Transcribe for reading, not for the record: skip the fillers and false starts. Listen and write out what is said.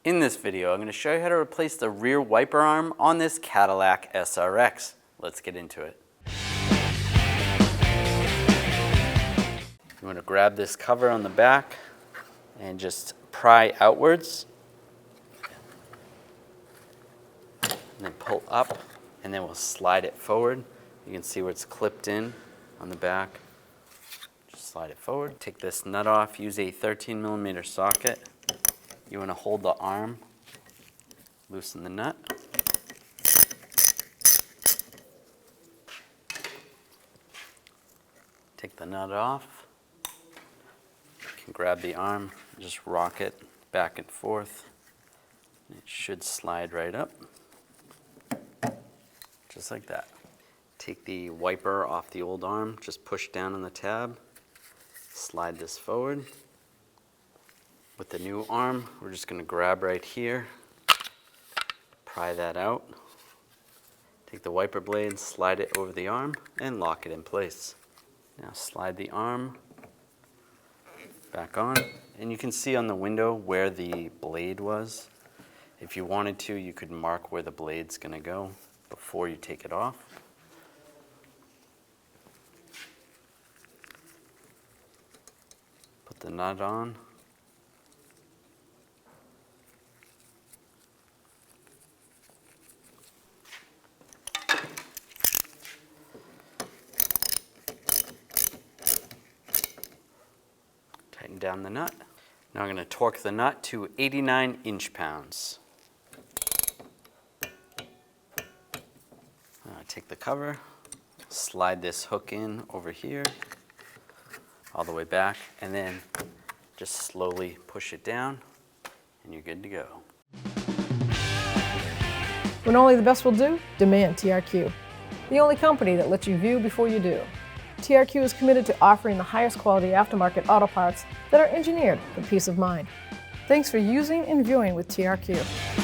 In this video, I'm going to show you how to replace the rear wiper arm on this Cadillac SRX. Let's get into it. You want to grab this cover on the back and just pry outwards. And then pull up, and then we'll slide it forward. You can see where it's clipped in on the back. Just slide it forward. Take this nut off. Use a 13mm socket. You want to hold the arm, loosen the nut. Take the nut off. You can grab the arm, just rock it back and forth. It should slide right up, just like that. Take the wiper off the old arm, just push down on the tab, slide this forward. With the new arm, we're just going to grab right here, pry that out, take the wiper blade, slide it over the arm, and lock it in place. Now slide the arm back on, and you can see on the window where the blade was. If you wanted to, you could mark where the blade's going to go before you take it off. Put the nut on. Tighten down the nut. Now I'm going to torque the nut to 89 inch-pounds. Take the cover, slide this hook in over here, all the way back, and then just slowly push it down, and you're good to go. When only the best will do, demand TRQ. The only company that lets you view before you do. TRQ is committed to offering the highest quality aftermarket auto parts that are engineered for peace of mind. Thanks for using and viewing with TRQ.